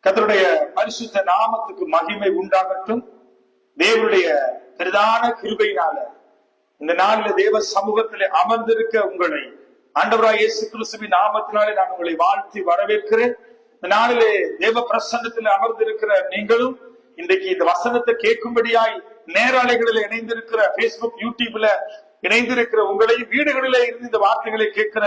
கர்த்தருடைய பரிசுத்த நாமத்துக்கு மகிமை உண்டாகட்டும். தேவனுடைய பிரதான கிருபையினால இந்த நாளில தேவ சமூகத்திலே அமர்ந்திருக்க உங்களை ஆண்டவராய் இயேசு கிறிஸ்துவின் நாமத்தினாலே நான் உங்களை வாழ்த்தி வரவேற்கிறேன். இந்த நாளிலே தேவ பிரசன்னத்தில் அமர்ந்திருக்கிற நீங்களும் இன்றைக்கு இந்த வசனத்தை கேட்கும்படியாய் நேரலைகளில் இணைந்திருக்கிற பேஸ்புக், யூடியூப்ல இணைந்திருக்கிற உங்களையும், வீடுகளிலே இருந்து இந்த வார்த்தைகளை கேட்கிற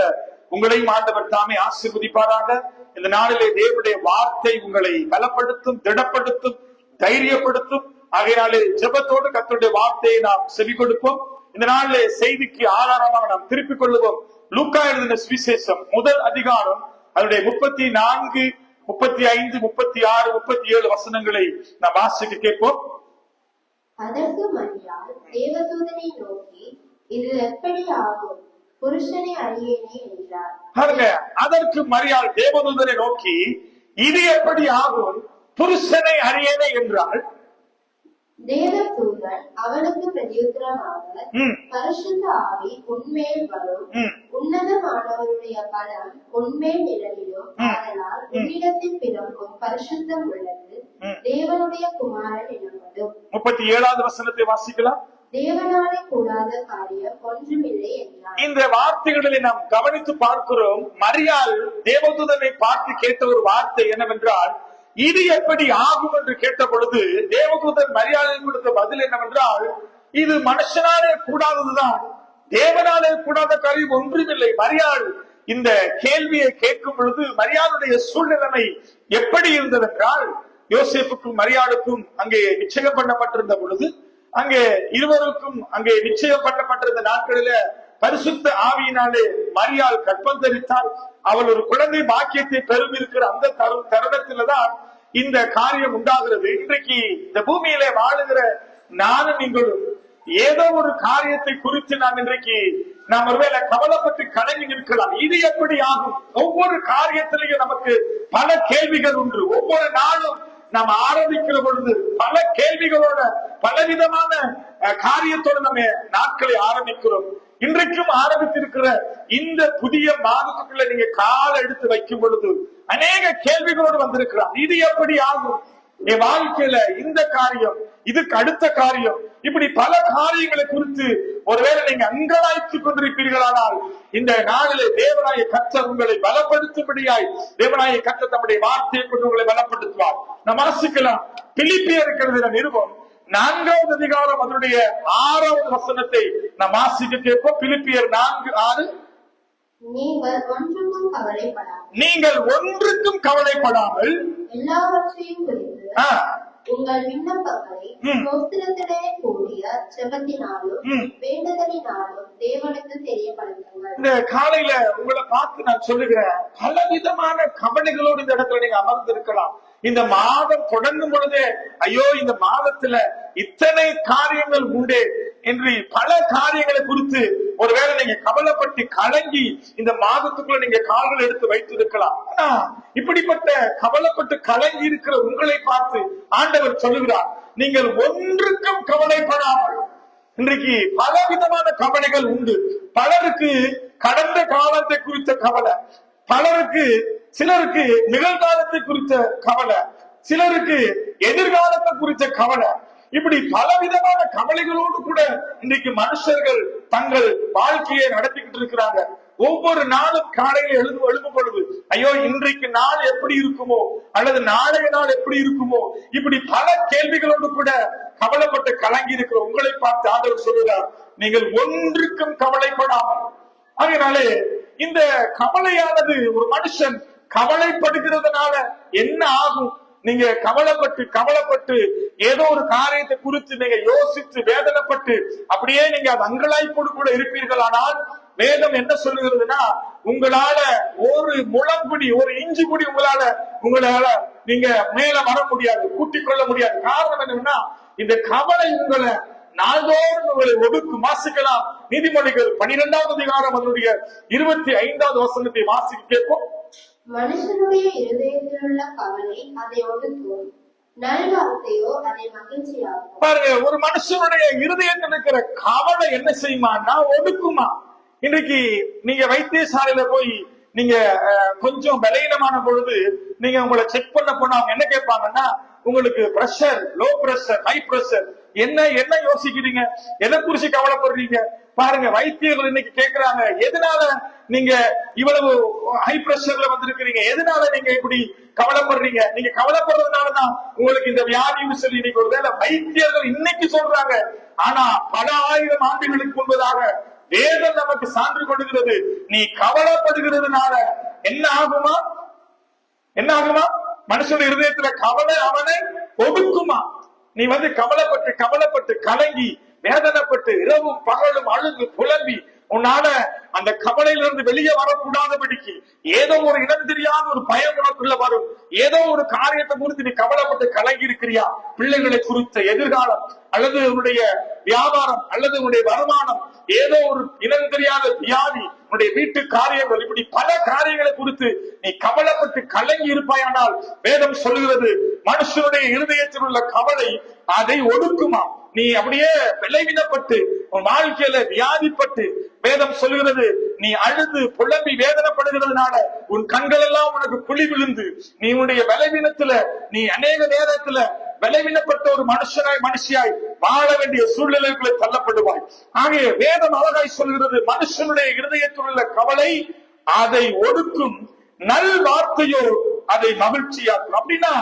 உங்களையும் ஆண்டவர் தாமே ஆசீர்வதிப்பாராக. இந்த நாளிலே தேவனுடைய வார்த்தை உங்களை பலப்படுத்தும், திடப்படுத்தும், தைரியப்படுத்தும். ஆகையாலே ஜெபத்தோடு கர்த்தருடைய வார்த்தையை நாம் செவி கொடுப்போம். இந்த நாளிலே செய்திக்கு ஆதாரமாக நாம் திருப்பிக் கொள்ளுவோம். லூக்கா எழுதின சுவிசேஷம் முதல் அதிகாரம் அதனுடைய 34, 35, 36, 37 வசனங்களை நாம் வாசிக்க கேட்போம். அதற்கு மரியாள் தேவதூதனை நோக்கி, இது எப்படி ஆகும், புருஷனை அறியேனே என்றார். அதற்கு மரியாள் தேவதூதனை நோக்கி, இது எப்படி ஆகும், புருஷனை அறியேனே என்றாள். தேவதூதன் அவளுக்கு பிரதியுத்தரமாக, பரிசுத்த ஆவி உன்மேல் வரும், உன்னதமானவருடைய பலம் உன்மேல் நிழலிடும். ஆதலால் உன்னிடத்தில் பிறக்கும் பரிசுத்தம் உள்ளது தேவனுடைய குமாரன் எனப்படும். 37வது வசனத்தை வாசிக்கலாம். தேவனாலே கூடாத காரியம் ஒன்றுமில்லை என்றார். இந்த வார்த்தைகளிலே நாம் கவனித்து பார்க்கிறோம். மரியாள் தேவதூதனை பார்த்து கேட்ட ஒரு வார்த்தை என்னவென்றால், இது எப்படி ஆகும் என்று கேட்ட பொழுது தேவதூதன் மரியாதை கொடுத்த பதில் என்னவென்றால், இது மனுஷனாலே கூடாததுதான், தேவனாலே கூடாத காரியம் ஒன்றுமில்லை. மரியாள் இந்த கேள்வியை கேட்கும் பொழுது மரியாளுடைய சூழ்நிலைமை எப்படி இருந்ததென்றால், யோசேப்புக்கும் மரியாளுக்கும் அங்கே நிச்சயம் பண்ணப்பட்டிருந்த பொழுது, அங்கே இருவருக்கும் அங்கே நிச்சயம் பண்ணப்பட்டிருந்த நாட்களில பரிசுத்த ஆவியினாலே மரியாள் கர்ப்பம் தரித்தால் அவள் ஒரு குழந்தை பாக்கியத்தை பெறும் இருக்கிற அந்த தருணத்தில்தான் இந்த காரியம் உண்டாகிறது. இன்றைக்கு இந்த பூமியிலே வாழுகிற நானும் நீங்களும் ஏதோ ஒரு காரியத்தை குறித்து நாம் ஒருவேளை கவலைப்பட்டு கலங்கி நிற்கலாம். இது எப்படி ஆகும்? ஒவ்வொரு காரியத்திலையும் நமக்கு பல கேள்விகள் உண்டு. ஒவ்வொரு நாளும் நாம் ஆரம்பிக்கிற பொழுது பல கேள்விகளோட பலவிதமான காரியத்தோடு நம்ம நாட்களை ஆரம்பிக்கிறோம். இன்றைக்கும் ஆரம்பித்திருக்கிற இந்த புதிய மாதத்துக்குள்ள நீங்க கால எடுத்து வைக்கும் பொழுது அநேக கேள்விகளோடு வந்திருக்கிறார். இது எப்படி ஆகும், என் வாழ்க்கையில இந்த காரியம், இதுக்கு அடுத்த காரியம், இப்படி பல காரியங்களை குறித்து ஒருவேளை நீங்க அங்கலாய்த்துக் கொண்டிருப்பீர்களானால் இந்த நாளிலே தேவனாய கர்த்தர் உங்களை பலப்படுத்தும்படியாய் தேவனாய கர்த்தர் தம்முடைய வார்த்தையை கொண்டு உங்களை பலப்படுத்துவார். நாம் வாசிக்கலாம். பிலிப்பியர் நிருபம் 4வது அதிகாரம் அதனுடைய 6வது வசனத்தை நாம் வாசிக்க கேட்போம். பிலிப்பியர் 4:6. நீங்கள் ஒன்றுக்கும் கவலைப்படாமல் எல்லாவற்றையும் குறித்து உங்கள் விண்ணப்பங்களை ஸ்தோத்திரத்திலே கூடிய ஜெபத்தினாலும் வேண்டுதலினாலும் தேவனுக்கு தெரியப்படுத்துங்கள். இந்த காலையில உங்களை பார்த்து நான் சொல்லுகிறேன், பலவிதமான கவலைகளோடு இந்த இடத்துல நீங்க அமர்ந்து இருக்கலாம். இந்த மாதம் தொடங்கும் பொழுதே ஐயோ இந்த மாதத்துல இத்தனை காரியங்கள் உண்டே என்று பல காரியங்களை குறித்து ஒருவேளை நீங்க கவலைப்பட்டு கலங்கி இந்த மாதத்துக்குள்ள நீங்க கால்கள் எடுத்து வைத்திருக்கலாம். ஆனா இப்படிப்பட்ட கவலைப்பட்டு கலங்கி இருக்கிற உங்களை பார்த்து ஆண்டவர் சொல்லுகிறார், நீங்கள் ஒன்றுக்கும் கவலைப்படாமல். இன்றைக்கு பல விதமான கவலைகள் உண்டு. பலருக்கு கடந்த காலத்தை குறித்த கவலை, சிலருக்கு நிகழ்காலத்தை குறித்த கவலை, சிலருக்கு எதிர்காலத்தை குறித்த கவலை. இப்படி பலவிதமான கவலைகளோடு கூட இன்றைக்கு மனுஷர்கள் தங்கள் வாழ்க்கையை நடத்திக்கிட்டு இருக்கிறாங்க. ஒவ்வொரு நாளும் காலையில எழுதும் பொழுது ஐயோ இன்றைக்கு நாள் எப்படி இருக்குமோ, அல்லது நாளைய நாள் எப்படி இருக்குமோ, இப்படி பல கேள்விகளோடு கூட கவலைப்பட்டு கலங்கி இருக்கிற உங்களை பார்த்து ஆண்டவர் சொல்லுகிறார், நீங்கள் ஒன்றுக்கும் கவலைப்படாமல். அதனாலே இந்த கவலையானது ஒரு மனுஷன் கவலைப்படுகிறதுனால என்ன ஆகும்? நீங்க கவலைப்பட்டு ஏதோ ஒரு காரியத்தை குறித்து நீங்க யோசித்து வேதனைப்பட்டு அப்படியே நீங்க அது அங்கலாய்ப்போடு கூட இருப்பீர்கள். ஆனால் வேதம் என்ன சொல்லுகிறதுனா, உங்களால ஒரு முழங்குடி, ஒரு இஞ்சி குடி உங்களால நீங்க மேல வர முடியாது, கூட்டிக் கொள்ள முடியாது. காரணம் என்னன்னா, இந்த கவலை உங்களை நாள்தோறும் உங்களை ஒடுக்கும். வாசிக்கலாம். நீதிமொழிகள் 12வது அதிகாரம் அதனுடைய 25வது வசனத்தை வாசிக்க கேட்போம். மனுஷனுடைய இருதயத்தில் உள்ள கவலை அதை ஒடுக்கும், நல்வார்த்தையோ அதை மகிழ்ச்சியாகும். பாருங்க, ஒரு மனுஷனுடைய இருதயத்தில் இருக்கிற கவலை என்ன செய்யுமான்னா ஒடுக்குமா. இன்றைக்கு நீங்க வைத்தியசாலையில போய் நீங்க கொஞ்சம் பலவீனமான பொழுது நீங்க உங்களை செக் பண்ண போனா அவங்க என்ன கேட்பாங்கன்னா, உங்களுக்கு pressure, low pressure, high pressure, என்ன யோசிக்கிறீங்க, எதை குறிச்சு கவலைப்படுறீங்க பாருங்க. வைத்தியர்கள் இன்னைக்கு கேட்கிறாங்க, எதனால நீங்க இவ்வளவு ஹை பிரஷர்ல வந்திருக்கிறீங்க, எதனால நீங்க இப்படி கவலைப்படுறீங்க, நீங்க கவலைப்படுறதுனாலதான் உங்களுக்கு இந்த வியாதின்னு சொல்லி இன்னைக்கு ஒரு வேலை வைத்தியர்கள் இன்னைக்கு சொல்றாங்க. ஆனா பல ஆயிரம் ஆண்டுகளுக்கு முன்பதாக வேதம் நமக்கு சான்று கொடுக்கிறது, நீ கவலைப்படுகிறதுனால என்ன ஆகுமா, என்ன ஆகுமா, மனுஷனுடைய இருதயத்துல கவலை அவனை ஒடுக்குமா. நீ கவலைப்பட்டு கலங்கி வேதனைப்பட்டு இரவும் பகலும் அழுது புலம்பி உன்னால அந்த கவலையிலிருந்து வெளியே வரக்கூடாதபடிக்கு ஏதோ ஒரு இடம் தெரியாத ஒரு பயம் உனக்குள்ள வரும். ஏதோ ஒரு காரியத்தை குறித்து நீ கவலைப்பட்டு கலங்கி இருக்கிறியா, பிள்ளைகளை குறித்த எதிர்காலம் அல்லது உன்னுடைய வியாபாரம் அல்லது உன்னுடைய வருமானம், ஏதோ ஒரு இனம் தெரியாத வியாதி, உன்னுடைய வீட்டு காரியங்கள், இப்படி பல காரியங்களை குறித்து நீ கவலைப்பட்டு கலங்கி இருப்பாயானால் வேதம் சொல்லுகிறது, மனுஷனுடைய இருதயத்தில் உள்ள கவலை அதை ஒடுக்குமா. நீ அப்படியே விளைவினப்பட்டு உன் வாழ்க்கையில வியாதிப்பட்டு வேதம் சொல்லுகிறது, நீ அழுது புலம்பி வேதனைப்படுகிறதுனால உன் கண்கள் எல்லாம் உனக்கு குழி விழுந்து நீ உன்னுடைய பலவீனத்துல நீ அநேக நேரத்துல பலவீனப்பட்ட ஒரு மனுஷியாய் வாழ வேண்டிய சூழ்நிலைகளை தள்ளப்படுவாய். ஆகிய வேதம் அழகாய் சொல்கிறது, மனுஷனுடைய இருதயத்தில் உள்ள கவலை அதை ஒடுக்கும், நல் வார்த்தையோ அதை மகிழ்ச்சியாக்கும். அப்படின்னா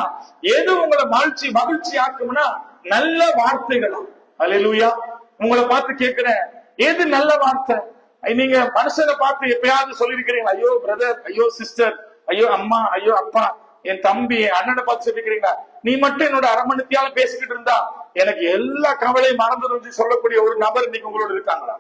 எது உங்களை மகிழ்ச்சி ஆக்கும்னா நல்ல வார்த்தைகளா. அல்லேலூயா. உங்களை பார்த்து கேட்கிறேன், எது நல்ல வார்த்தை? நீங்க மனுஷனை பார்த்து எப்பயாவது சொல்லிருக்கிறீங்களா, ஐயோ பிரதர், ஐயோ சிஸ்டர், ஐயோ அம்மா, ஐயோ அப்பா, என் தம்பி, என் அண்ணனை பார்த்து சொல்லிருக்கிறீங்களா, நீ மட்டும் என்னோட அரமணித்தியால பேசிக்கிட்டு இருந்தா எனக்கு எல்லா கவலையும் மறந்துடும் சொல்லக்கூடிய ஒரு நபர் இன்னைக்கு உங்களோட இருக்காங்களா?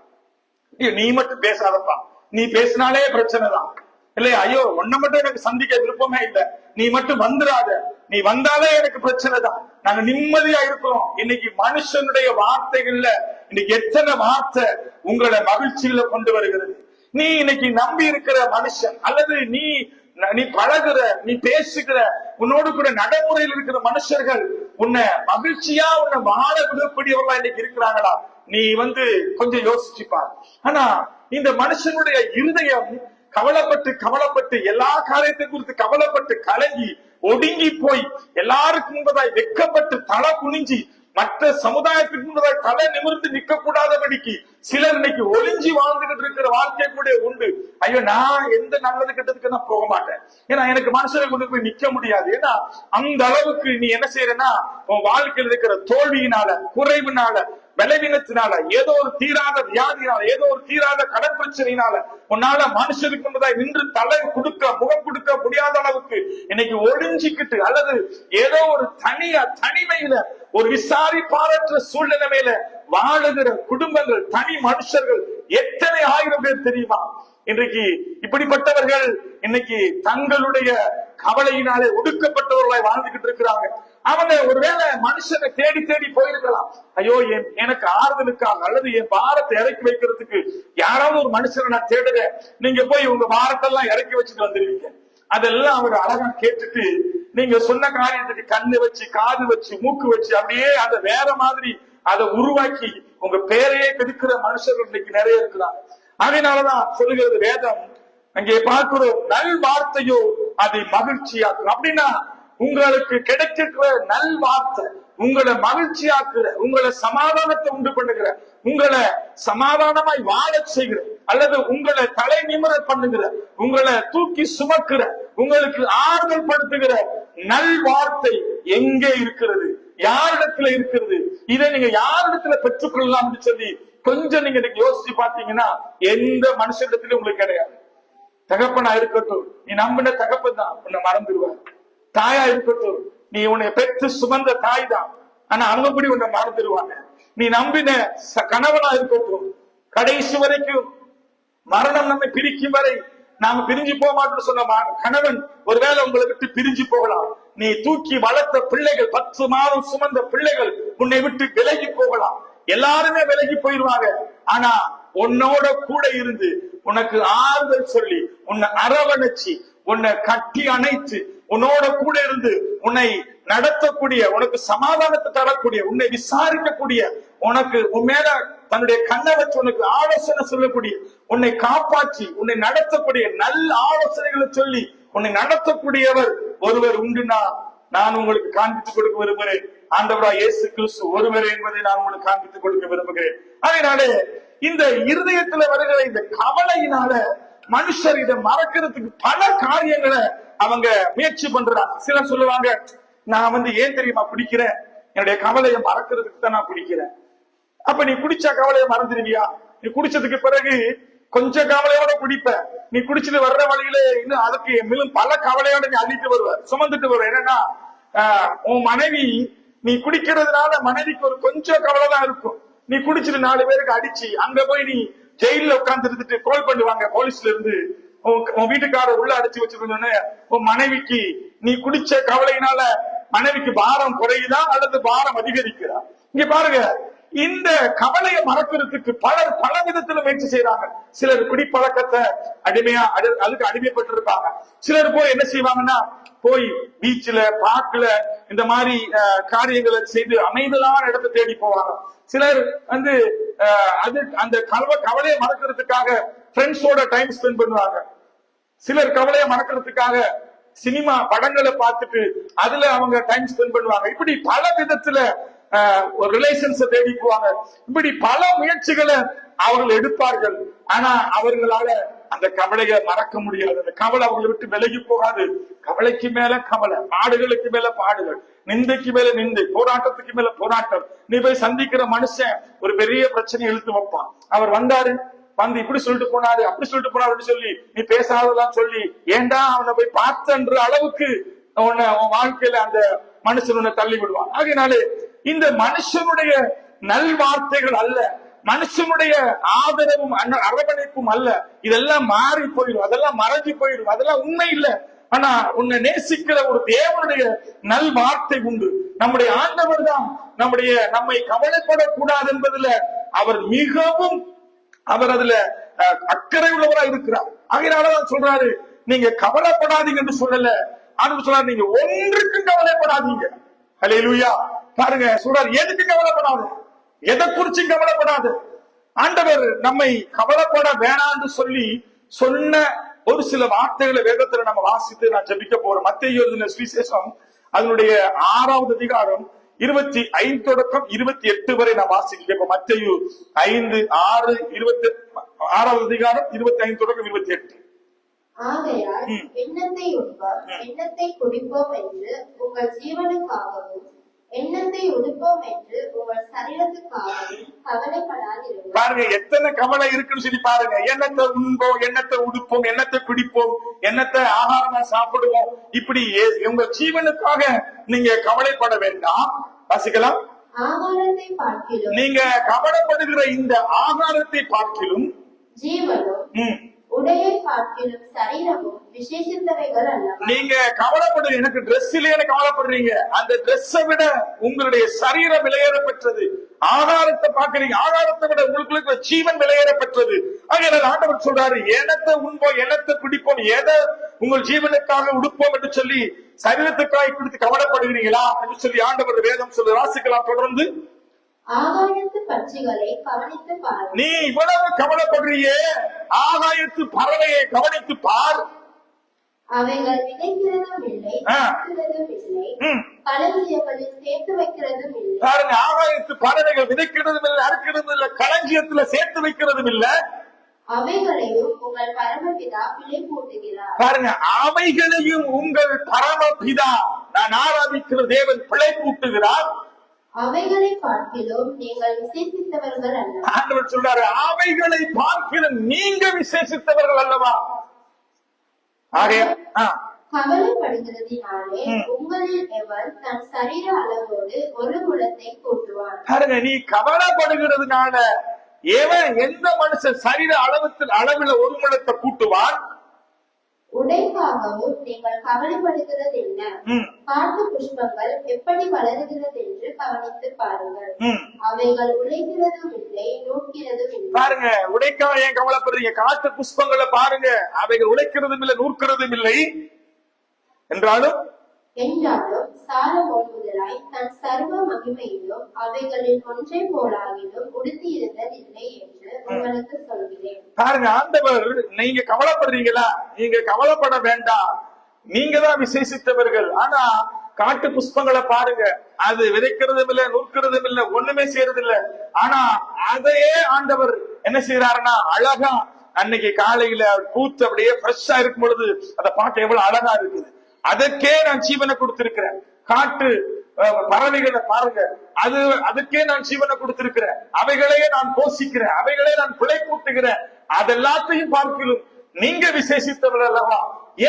நீ மட்டும் பேசாதப்பா, நீ பேசினாலே பிரச்சனை தான் இல்லையா, ஐயோ உன்னை மட்டும் எனக்கு சந்திக்க விருப்பமே இல்லை, நீ மட்டும் வந்துடாத, நீ வந்தாலே எனக்கு பிரச்சனை தான், நாங்க நிம்மதியா இருக்கிறோம். இன்னைக்கு மனுஷனுடைய வார்த்தைகள்ல இன்னைக்கு எத்தனை வார்த்தை உங்களோட மகிழ்ச்சியில கொண்டு வருகிறது. நீ இன்னைக்கு நம்பி இருக்கிற மனுஷன் அல்லது நீ பழகுற, நீ பேசுகிற, உன்னோடு கூட நடைமுறையில் இருக்கிற மனுஷர்கள் உன்னை மகிழ்ச்சியா உன்னை வாழ விடக்கூடியவர்களா இன்னைக்கு இருக்கிறாங்களா? நீ கொஞ்சம் யோசிச்சுப்பார். ஆனா இந்த மனுஷனுடைய இருதயம் கவலைப்பட்டு எல்லா காரியத்தை குறித்து கவலைப்பட்டு கலங்கி ஒடுங்கி போய் எல்லாருக்கும் முன்பதாய் வெக்கப்பட்டு தலை குனிஞ்சி மற்ற சமுதாயத்துக்கு முன்பதாய் தலை நிமிர்ந்து நிற்க கூடாதபடிக்கு சிலர் இன்னைக்கு ஒளிஞ்சி வாழ்ந்துகிட்டு இருக்கிற வாழ்க்கை கூட உண்டு. ஐயோ நான் எந்த நல்லது கெட்டதுக்கு நான் போக மாட்டேன், ஏன்னா எனக்கு மனுஷனை கொண்டு போய் நிக்க முடியாது. ஏன்னா அந்த அளவுக்கு நீ என்ன செய்யறன்னா உன் வாழ்க்கையில் இருக்கிற தோல்வியினால, குறைவினால, பலவீனத்தினால, ஏதோ ஒரு தீராத வியாதினால, ஏதோ ஒரு தீராத கடன் பிரச்சனையினால உன்னால மனுஷருக்கு முன்பதாய் நின்று தலை முகம் கொடுக்க முடியாத அளவுக்கு இன்னைக்கு ஒளிஞ்சிக்கிட்டு அல்லது ஏதோ ஒரு தனிமையில ஒரு விசாரிப்பாரற்ற சூழ்நிலையில வாழுகிற குடும்பங்கள், தனி மனுஷர்கள் எத்தனை ஆயிரம் பேர் தெரியுமா? இன்றைக்கு இப்படிப்பட்டவர்கள் இன்னைக்கு தங்களுடைய கவலையினாலே ஒடுக்கப்பட்டவர்களாய் வாழ்ந்துகிட்டு இருக்கிறாங்க. அவங்க ஒருவேளை மனுஷனை தேடி போயிருக்கலாம், ஐயோ எனக்கு ஆறுதலுக்காக அல்லது என் பாரத்தை இறக்கி வைக்கிறதுக்கு யாராவது ஒரு மனுஷனை நான் தேடுறேன். நீங்க போய் உங்க பாரத்தெல்லாம் இறக்கி வச்சுட்டு வந்துருவீங்க. அதெல்லாம் அவங்க அழகா கேட்டுட்டு நீங்க சொன்ன காரியத்துக்கு கண்ணு வச்சு, காது வச்சு, மூக்கு வச்சு அப்படியே அதை வேற மாதிரி அதை உருவாக்கி உங்க பேரையே கெடுக்கிற மனுஷர்கள் இன்னைக்கு நிறைய இருக்கிறாங்க. அதனாலதான் சொல்லுகிறது வேதம், அங்கே பார்க்கிறோம், நல் வார்த்தையோ அதை மகிழ்ச்சியாக்கும். அப்படின்னா உங்களுக்கு கிடைக்கிற நல் வார்த்தை உங்களை மகிழ்ச்சியாக்குற, உங்களை சமாதானத்தை உண்டு பண்ணுகிற, உங்களை சமாதானமாய் வாழ செய்கிற அல்லது உங்களை தலை நிமிர பண்ணுகிற, உங்களை தூக்கி சுமக்கிற, உங்களுக்கு ஆறுதல் படுத்துகிற நல் வார்த்தை எங்கே இருக்கிறது, யாரிடத்துல இருக்கிறது, இதை நீங்க யாரிடத்துல பெற்றுக்கொள்ளலாம் சொல்லி கொஞ்சம் நீங்க யோசிச்சு பாத்தீங்கன்னா எந்த மனுஷனிடத்திலும் உங்களுக்கு கிடையாது. தகப்பனா இருக்கட்டும், நீ நம்பின தகப்பன் தான் உன்னை மறந்துடுவார். தாயா இருக்கட்டும், நீ உன்னை பெற்று சுமந்த தாய் தான், ஆனா அவங்க கூட உன்னை மறந்துடுவாங்க. நீ நம்பின கணவனா இருக்கட்டும், கடைசி வரைக்கும் மரணம் நம்மை பிரிக்கும் வரை நாம பிரிஞ்சு போக மாட்டோம்னு சொன்ன கணவன் ஒருவேளை உங்களை விட்டு பிரிஞ்சு போகலாம். நீ தூக்கி வளர்த்த பிள்ளைகள், 10 மாதம் சுமந்த பிள்ளைகள் உன்னை விட்டு விலகி போகலாம். எல்லாருமே விலகி போயிருவாங்க. ஆனா உன்னோட கூட இருந்து உனக்கு ஆறுதல் சொல்லி, உன்னை அரவணைச்சு, உன்னை கட்டி அணைத்து, உன்னோட கூட இருந்து உன்னை நடத்தக்கூடிய, உனக்கு சமாதானத்தை தரக்கூடிய, உன்னை விசாரிக்கக்கூடிய உனக்கு உன் மேல தன்னுடைய கண்ணை வச்சு உனக்கு ஆலோசனை சொல்லக்கூடிய, உன்னை காப்பாற்றி உன்னை நடத்தக்கூடிய நல்ல ஆலோசனைகளை சொல்லி உன்னை நடத்தக்கூடியவர் ஒருவர் உண்டுனா நான் உங்களுக்கு காண்பித்துக் கொடுக்க விரும்புகிறேன். ஆண்டவராய் இயேசு கிறிஸ்து ஒருவர் என்பதை நான் உங்களுக்கு காண்பித்துக் கொடுக்க விரும்புகிறேன். அதனாலே இந்த இருதயத்துல வருகிற இந்த கவலையினால மனுஷர் இதை மறக்கிறதுக்கு பல காரியங்களை அவங்க முயற்சி பண்றாங்க. சிலர் சொல்லுவாங்க, நான் ஏன் தெரியுமா குடிக்கிறேன், என்னுடைய கவலையை மறக்கிறதுக்கு தான் நான் குடிக்கிறேன். அப்ப நீ குடிச்ச கவலையை மறந்துடுவியா? நீ குடிச்சதுக்கு பிறகு கொஞ்சம் கவலையோட குடிப்ப, நீ குடிச்சிட்டு வர்ற வழியில இன்னும் அதுக்கு மேலும் பல கவலையோட நீ அள்ளிட்டு வருவ, சுமந்துட்டு வருவ. என்னன்னா உன் மனைவி, நீ குடிக்கிறதுனால மனைவிக்கு ஒரு கொஞ்சம் கவலை தான் இருக்கும். நீ குடிச்சிட்டு 4 பேருக்கு அடிச்சு அங்க போய் நீ ஜெயில உட்கார்ந்து இருந்துட்டு கால் பண்ணுவாங்க போலீஸ்ல இருந்து, உன் வீட்டுக்காரர் உள்ள அடிச்சு வச்சிருந்தோன்னு உன் மனைவிக்கு நீ குடிச்ச கவலையினால மனைவிக்கு பாரம் குறையுதா அல்லது பாரம் அதிகரிக்கிறா? இங்க பாருங்க, இந்த கவலையை மறக்கிறதுக்கு பலர் பல விதத்துல முயற்சி செய்யறாங்க. சிலர் குடிப்பழக்கத்தை அதுக்கு அடிமைப்பட்டிருப்பாங்க. சிலர் போய் என்ன செய்வாங்கன்னா, போய் பீச்ல பார்க்ல இந்த மாதிரி காரியங்களை செய்து அமைதலான இடத்தை தேடி போவாங்க. சிலர் அந்த கவலையை மறக்கிறதுக்காக ஃப்ரெண்ட்ஸோட டைம் ஸ்பெண்ட் பண்ணுவாங்க. சிலர் கவலையை மறக்கிறதுக்காக சினிமா படங்களை பார்த்துட்டு அதுல அவங்க டைம் ஸ்பெண்ட் பண்ணுவாங்க. இப்படி பல விதத்துல ரிலேஷன்ஸ் தேடி போவாங்க. இப்படி பல முயற்சிகளை அவர்கள் எடுப்பார்கள். ஆனா அவர்களால அந்த கவலையை மறக்க முடியாது. அந்த கவலை அவங்களை விட்டு விலகி போகாது. கவலைக்கு மேல கவலை, பாடுகளுக்கு மேல பாடுகள், நிந்தைக்கு மேல நிந்தை, போராட்டத்துக்கு மேல போராட்டம். நீ போய் சந்திக்கிற மனுஷன் ஒரு பெரிய பிரச்சனை இழுத்து வைப்பான். அவர் வந்தாரு, வந்து இப்படி சொல்லிட்டு போனாரு, அப்படி சொல்லிட்டு போனாருன்னு சொல்லி நீ பேசாததான் சொல்லி ஏண்டா அவனை போய் பார்த்தன்ற அளவுக்கு உன் வாழ்க்கையில அந்த மனுஷன் உன்னை தள்ளி விடுவான். ஆகையினாலே இந்த மனுஷனுடைய நல்வார்த்தைகள் அல்ல, மனுஷனுடைய ஆதரவும் அரவணைப்பும் அல்ல, இதெல்லாம் மாறி போயிடும், அதெல்லாம் மறைஞ்சு போயிடும், அதெல்லாம் உண்மை இல்லை. ஆனா உன்னை நேசிக்கிற ஒரு தேவனுடைய நல்வார்த்தை உண்டு. நம்முடைய ஆண்டவர் தான் நம்மை கவலைப்படக்கூடாது என்பதுல அவர் மிகவும் அதுல அக்கறை உள்ளவராக இருக்கிறார். அதனாலதான் சொல்றாரு, நீங்க கவலைப்படாதீங்க என்று சொல்லல, ஆண்டவர் சொல்றாரு நீங்க ஒன்றுக்கும் கவலைப்படாதீங்க. ஹல்லேலூயா. பாருங்க, சொல்றாரு எதுக்கு கவலைப்படாது, எதை குறிச்சும் கவலைப்படாது. ஆண்டவர் நம்மை கவலைப்பட வேணாம் என்று சொல்லி சொன்ன ஒரு சில வார்த்தைகளை வேதத்துல நம்ம வாசித்து நான் ஜெபிக்க போறோம். மத்தேயு எழுதின சுவிசேஷம் அதனுடைய 6வது அதிகாரம் 25 தொடக்கம் 28 வரை நான் வாசிக்க. மத்தேயு 5:6 6வது அதிகாரம் 25 தொடக்கம் 28. ஆகையால் எண்ணத்தை உண்போம், எண்ணத்தை குடிப்போம் என்று உங்கள் ஜீவனுக்காகவும் எண்ணத்தை உடுப்போம் என்று உங்கள் சரீரத்துக்காகவும் கவலைப்படாதீர்கள். பாருங்க எத்தனை கவலை இருக்குன்னு சொல்லி பாருங்க. எண்ணத்தை உண்போம், எண்ணத்தை உடுப்போம், எண்ணத்தை குடிப்போம், எண்ணத்தை ஆகாரமா சாப்பிடுவோம், இப்படி உங்க ஜீவனுக்காக நீங்க கவலைப்பட வேண்டாம். வாசிக்கலாம். ஆகாரத்தை பார்க்கிலும், நீங்க கவலைப்படுகிற இந்த ஆகாரத்தை பார்க்கிலும் ஜீவனும் உடையை பார்க்கிலும் சரீரமும் விசேஷித்தவைகள் அல்லவா? நீங்க கவலைப்படுங்க, எனக்கு டிரெஸ் இல்லைன்னு கவலைப்படுறீங்க, அந்த டிரெஸ்ஸை விட உங்களுடைய சரீரம் விலையேற பெற்றது. ஆகாரத்தை பார்க்கறீங்க, ஆகாரத்தை விட உங்களுக்கு ஜீவன் விலையேற பெற்றது. அதனால ஆண்டவர் சொல்றாரு, எண்ணத்தை உண்போம், எண்ணத்தை குடிப்போம், எதை உங்கள் ஜீவனுக்காக உடுப்போம் என்று சொல்லி சரீரத்துக்காக குறித்து கவலைப்படுகிறீங்களா என்று சொல்லி ஆண்டவர் வேதம் சொல்லி வாசிக்கலாம். தொடர்ந்து ஆகாயத்து பட்சிகளை கவனித்து பார். நீ இவ்வளவு கவலைப்படுறியே, ஆகாயத்து பறவையை கவனித்து பார். அவைகள் விதைக்கிறதும் இல்லை, களஞ்சியங்களில் சேர்த்து வைக்கிறதும் இல்லை. பாருங்க, ஆகாயத்து பறவைகள் விதைக்கிறதும் இல்லை, அறுக்கிறதும் இல்லை, களஞ்சியத்துல சேர்த்து வைக்கிறதும் இல்லை. அவைகளையும் உங்கள் பரமபிதா பிழை கூட்டுகிறார். பாருங்க, அவைகளையும் உங்கள் பரமபிதா, நான் ஆராதிக்கிற தேவன் பிழை கூட்டுகிறார். அவைகளை பார்க்கிலும் நீங்கள் விசேஷித்தவர்கள் அல்லவா? ஆண்டவர் சொல்றாரு, அவைகளை பார்க்கிலும் நீங்க விசேஷித்தவர்கள் அல்லவா? கவலைப்படுகிறதினாலே உங்களில் எவர் தன் சரீர அளவோடு ஒரு முழத்தை கூட்டுவார். பாருங்க, நீ கவலைப்படுகிறதுனால எந்த மனுஷன் சரீர அளவில் ஒரு முழத்தை கூட்டுவார்? உடைக்காகவும் நீங்கள் கவலைப்படுகிறது என்ன? காட்டு புஷ்பங்கள் எப்படி வளருகிறது என்று கவனித்து பாருங்கள். அவைகள் உழைக்கிறதும் இல்லை, நூற்கிறதும் இல்லை. பாருங்க, உடைக்காக ஏன் கவலைப்படுறீங்க? காட்டு புஷ்பங்களை பாருங்க, அவைகள் உழைக்கிறதும் இல்லை, நூற்கிறதும் இல்லை என்றாலும் என்றாலும் சாலமோன் முதலாய் தன் சர்வ மகிமையிலும் அவைகளில் ஒன்றை போலாகிலும் உடுத்தியிருந்ததில்லை என்று உங்களுக்கு சொல்கிறேன். பாருங்க, ஆண்டவர் நீங்க கவலைப்படுறீங்களா? நீங்க கவலைப்பட வேண்டாம், நீங்க தான் விசேஷித்தவர்கள். ஆனா காட்டு புஷ்பங்களை பாருங்க, அது விதைக்கிறதும் இல்ல, நூற்கிறதும் இல்ல, ஒண்ணுமே செய்யறது இல்ல. ஆனா அதையே ஆண்டவர் என்ன செய்யறாருன்னா அழகா அன்னைக்கு காலையில பூத்து அப்படியே ஃப்ரெஷ்ஷா இருக்கும் பொழுது அதை பார்க்க எவ்வளவு அழகா இருக்குது. அதற்கே நான் ஜீவனை கொடுத்திருக்கிறேன். காட்டு பறவைகளை பாருங்க, அதுக்கே நான் ஜீவனை கொடுத்திருக்கிறேன். அவைகளையே நான் போஷிக்கிறேன், அவைகளே நான் பிழை கூட்டுகிறேன். அதெல்லாத்தையும் பார்க்கலும் நீங்க விசேஷித்தவர்கள் அல்லவா?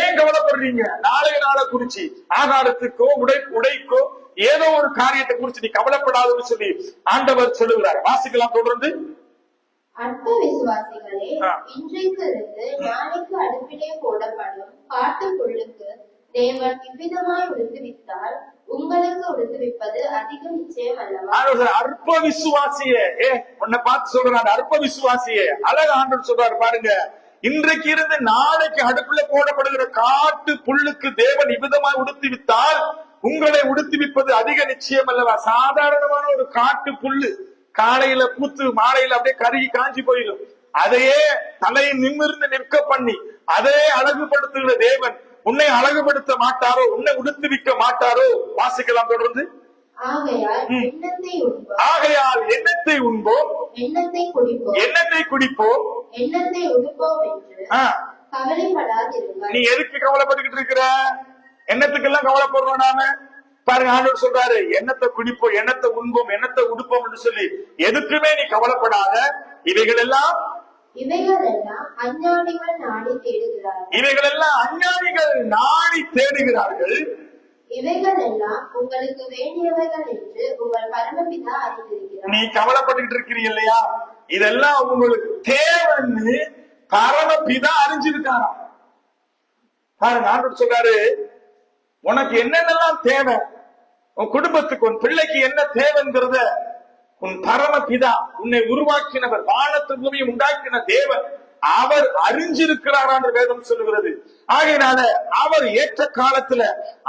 ஏன் கவலைப்படுறீங்க? நாளைய நாளை குறிச்சு, ஆகாரத்துக்கோ உடைக்கோ ஏதோ ஒரு காரியத்தை குறிச்சு நீ கவலைப்படாதுன்னு சொல்லி ஆண்டவர் சொல்லுகிறார். வாசிக்கலாம் தொடர்ந்து. அற்ப விசுவாசிகளே, இன்றைக்கு இருந்து நாளைக்கு அடுப்பிலே போடப்படும் காட்டுப்புல்லுக்கு தேவன் இவ்விதமாய் உடுத்துவித்தால் உங்களுக்கு உடுத்துவிப்பது அதிக நிச்சயம் அல்லவா? அற்ப விசுவாசியே, உன்னை பார்த்து சொல்றான், அற்ப விசுவாசியே. அழகு ஆண்டவர் சொல்றாரு பாருங்க, இன்றைக்கு இருந்து நாளைக்கு அடுப்புல போடப்படுகிற காட்டு புல்லுக்கு தேவன் இவ்விதமாய் உடுத்துவித்தால் உங்களை உடுத்துவிப்பது அதிக நிச்சயம் அல்லவா? சாதாரணமான ஒரு காட்டு புல்லு காலையில பூத்து மாலையில அப்படியே கருகி காஞ்சி போயிடும். அதையே தலையை நிமிர்ந்து நிற்க பண்ணி அதே அழகுபடுத்துகிற தேவன் உன்னை அழகுபடுத்த மாட்டாரோ? உன்னை உடுத்துவிக்க மாட்டாரோ? வாசிக்கலாம் தொடர்ந்து. ஆகையால் எண்ணத்தை உண்போம், எண்ணத்தை குடிப்போம், எண்ணத்தை குடிப்போம், எண்ணத்தை உடுப்போம் என்று கவலைப்படாதிருங்கள். நீ எதுக்கு கவலைப்பட்டுக்கிட்டு இருக்கிற? எண்ணத்துக்கெல்லாம் கவலைப்படுறோம் நாம. பாருங்க, ஆண்டவர் சொல்றாரு, எண்ணத்தை குடிப்போம், எண்ணத்தை உண்போம், எண்ணத்தை உடுப்போம் என்று சொல்லி எதுக்குமே நீ கவலைப்படாத. இவைகள் எல்லாம் அஞ்ஞானிகள் நாடி தேடுகிறார்கள். இவைகள் எல்லாம் அஞ்ஞானிகள் நாடி தேடுகிறார்கள். இவைகள் எல்லாம் உங்களுக்கு வேண்டியவைகள் என்று உங்கள் பரமபிதா அறிந்திருக்கிறார். நீ கவலைப்பட்டுக்கிட்டு இருக்கிறீங்க இல்லையா? இதெல்லாம் உங்களுக்கு தேவைன்னு பரமபிதா அறிஞ்சிருக்காராம். பாருங்க, ஆண்டவர் சொல்றாரு, உனக்கு என்னென்னலாம் தேவை, உன் குடும்பத்துக்கு உன் பிள்ளைக்கு என்ன தேவைங்கிறத உன் பரமபிதா, உன்னை உருவாக்கினவர், வானத்து பூமியை உண்டாக்கின தேவன், அவர் அறிஞ்சிருக்கிறார் என்று வேதம் சொல்லுகிறது. ஆகையினால அவர் ஏற்ற காலத்துல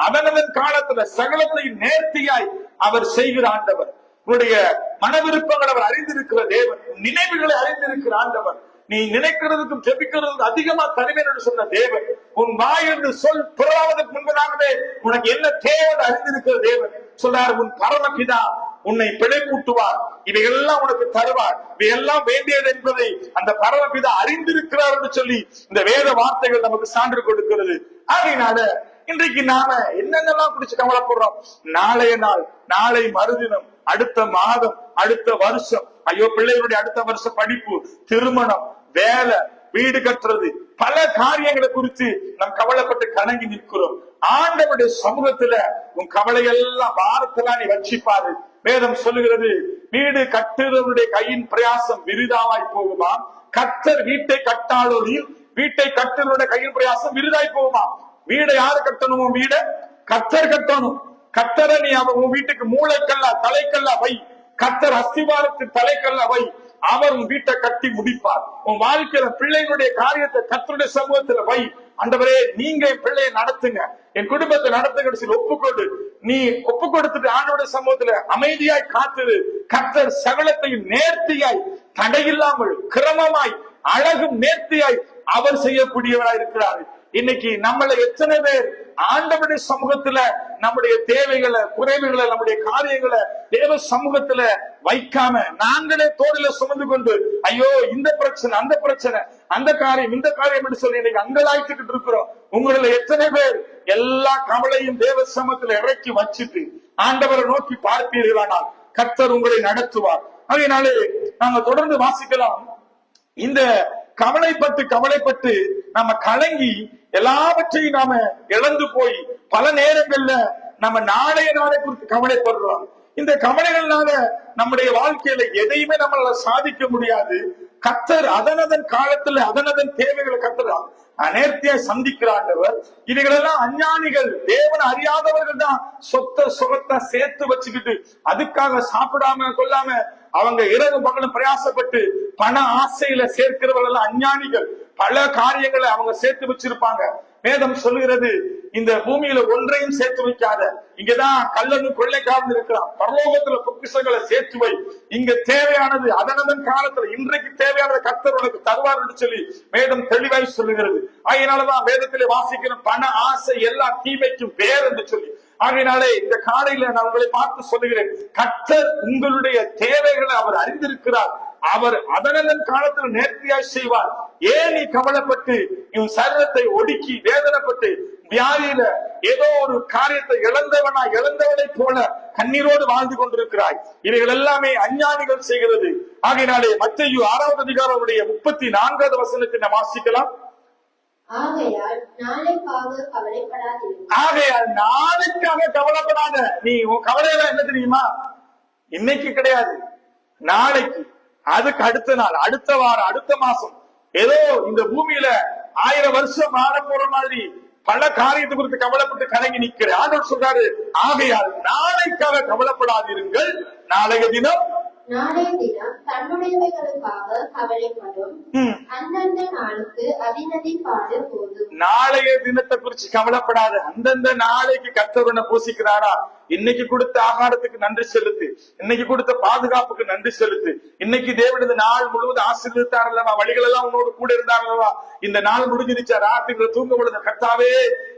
அவனவன் காலத்துல சகலத்தையும் நேர்த்தியாய் அவர் செய்கிற ஆண்டவர். உன்னுடைய மன விருப்பங்கள் அவர் அறிந்திருக்கிற தேவன், நினைவுகளை அறிந்திருக்கிற ஆண்டவர். நீ நினைக்கிறதுக்கும் ஜெபிக்கிறதுக்கும் அதிகமா தருவேன் என்று சொன்ன தேவன், உன் வாய் என்று சொல் புறவாவதற்கு முன்பதாகவே உனக்கு என்ன தேவை அறிந்திருக்கிற தேவன் சொல்றார். உன் பரமபிதா உன்னை பிழைப்பூட்டுவார், இவையெல்லாம் உனக்கு தருவார், இவையெல்லாம் வேண்டியது என்பதை அந்த பரமபிதா அறிந்திருக்கிறார் என்று சொல்லி இந்த வேத வார்த்தைகள் நமக்கு சான்று கொடுக்கிறது. ஆகையினால இன்றைக்கு நாம என்னென்னலாம் குடிச்சு கவலைப்படுறோம்? நாளைய நாள், நாளை மறுதினம், அடுத்த மாதம், அடுத்த வருஷம், ஐயோ பிள்ளைகளுடைய அடுத்த வருஷம் படிப்பு, திருமணம், வேலை, வீடு கட்டுறது, பல காரியங்களை குறித்து நாம் கவலைப்பட்டு கலங்கி நிற்கிறோம். ஆண்டவருடைய சமூகத்துல உன் கவலையெல்லாம் பாரத்தெல்லாம் நீ வச்சிப்பாரு. வேதம் சொல்லுகிறது, வீடு கட்டுறவருடைய கையின் பிரயாசம் விருதாவாய் போகுமா? கர்த்தர் வீட்டை கட்டாளோரில் வீட்டை கட்டுறவருடைய கையின் பிரயாசம் விருதாய் போகுமா? வீடை யாரு கட்டணும்? வீட கர்த்தர் கட்டணும். கர்த்தரை நீ உன் வீட்டுக்கு மூளைக்கல்லா தலைக்கல்லா வை, கர்த்தர் அஸ்திவாரத்தின் தலைக்கல்லா வை, அவர் உன் வீட்டை கட்டி முடிப்பார். உன் வாழ்க்கையில பிள்ளைகளுடைய காரியத்தை கர்த்தருடைய சமூகத்துல வை. ஆண்டவரே, நீங்க என் பிள்ளையை நடத்துங்க, என் குடும்பத்தை நடத்துங்க, ஒப்புக்கொடு. நீ ஒப்பு கொடுத்துட்டு ஆண்டவருடைய சமூகத்துல அமைதியாய் காத்துரு. கர்த்தர் சகலத்தையும் நேர்த்தியாய், தடையில்லாமல், கிரமமாய், அழகும் நேர்த்தியாய் அவர் செய்யக்கூடியவராய் இருக்கிறார். இன்னைக்கு நம்மள எத்தனை பேர் ஆண்டவருடைய சமூகத்துல நம்முடைய தேவைகளை, குறைவுகளை, நம்முடைய காரியங்களை தேவ சமூகத்துல வைக்காம நாங்களே தோளில சுமந்து கொண்டு, ஐயோ இந்த பிரச்சனை, அந்த பிரச்சனை, அந்த காரியம், இந்த காரியம் என்று சொல்லி இன்னைக்கு அங்கலாய்த்துக்கிட்டு இருக்கிறோம். உங்களில் எத்தனை பேர் எல்லா கவலையும் தேவ சமூகத்துல இறக்கி வச்சுட்டு ஆண்டவரை நோக்கி பார்ப்பீர்களானால் கர்த்தர் உங்களை நடத்துவார். அதனாலே நாங்க தொடர்ந்து வாசிக்கலாம். இந்த கவலைப்பட்டு நாம கலங்கி எல்லாவற்றையும் நாம இழந்து போய் பல நேரங்கள்ல நம்ம நாளைய நாளை குறித்து கவலைப்படுறோம். இந்த கவலைகள்னால நம்முடைய வாழ்க்கையில எதையுமே நம்மளால சாதிக்க முடியாது. கர்த்தர் அதனதன் காலத்துல அதனதன் தேவைகளை கர்த்தர் நேர்த்தியா சந்திக்கிறாண்டவர். இவைகளெல்லாம் அஞ்ஞானிகள், தேவனை அறியாதவர்கள் தான் சொத்த சுகத்தை சேர்த்து வச்சுக்கிட்டு அதுக்காக சாப்பிடாம கொள்ளாம அவங்க இரவு பகலும் பிரயாசப்பட்டு பண ஆசையில சேர்க்கிறவர்கள் அஞ்ஞானிகள். பல காரியங்களை அவங்க சேர்த்து வச்சிருப்பாங்க. வேதம் சொல்லுகிறது, இந்த பூமியில ஒன்றையும் சேர்த்து வைக்காத. இங்கதான் கள்ளனும் கொள்ளைக்காரன் இருக்கிறான். பரலோகத்துல பொக்கிஷங்களை சேர்த்து வை. இங்க தேவையானது அதனதன் காலத்துல இன்றைக்கு தேவையானது கர்த்தர் உனக்கு தருவார் என்று சொல்லி வேதம் தெளிவாய் சொல்லுகிறது. அதனாலதான் வேதத்திலே வாசிக்கிற பண ஆசை எல்லா தீமைக்கும் வேர் என்று சொல்லி. ஆகையினாலே இந்த காலையில நான் உங்களை பார்த்து சொல்லுகிறேன், கர்த்தர் உங்களுடைய தேவைகளை அவர் அறிந்திருக்கிறார். அவர் அதனதன் காலத்தில் நேர்த்தியாய் செய்வார். ஏன் நீ கவலைப்பட்டு உன் சரீரத்தை ஒடுக்கி வேதனைப்பட்டு வியாதியில ஏதோ ஒரு காரியத்தை இழந்தவனை போல கண்ணீரோடு வாழ்ந்து கொண்டிருக்கிறாய்? இவைகள் எல்லாமே அஞ்ஞானிகள் செய்கிறது. ஆகையினாலே மத்தேயு 6வது அதிகாரம் 34வது வசனத்தை நாம் வாசிக்கலாம். ஆகையால் நாளைக்காக கவலைப்படாத. நீ உன் கவலையெல்லாம் என்ன தெரியுமா? இன்னைக்கு கிடையாது, நாளைக்கு, அதுக்கு அடுத்த நாள், அடுத்த வாரம், அடுத்த மாசம், ஏதோ இந்த பூமியில 1000 வருஷம் வாழ போற மாதிரி பல காரியத்தை குறித்து கவலைப்பட்டு கலங்கி நிக்கிற ஆண்டவர் சொல்றாரு, ஆகையால் நாளைக்காக கவலைப்படாதீர்கள், நாளைய தினம் தன்னுடையவைகளுக்காக கவலைப்படும். அந்தந்த நாளுக்கு அதினதி பாடு போதும். நாளைய தினத்தை குறிச்சு கவலைப்படாத. அந்தந்த நாளைக்கு கர்த்தர் உன்னை போஷிக்கிறாரா? இன்னைக்கு கொடுத்த ஆகாரத்துக்கு நன்றி செலுத்து. இன்னைக்கு கொடுத்த பாதுகாப்புக்கு நன்றி செலுத்து. இன்னைக்கு தேவனது நாள் முழுவதும் ஆசீர்வதித்தார் அல்லவா? வழிகள் எல்லாம் உன்னோடு கூட இருந்தார் அல்லவா? இந்த நாள் முடிஞ்சிருச்சா? ராத்திரி தூங்க பொழுது கர்த்தாவே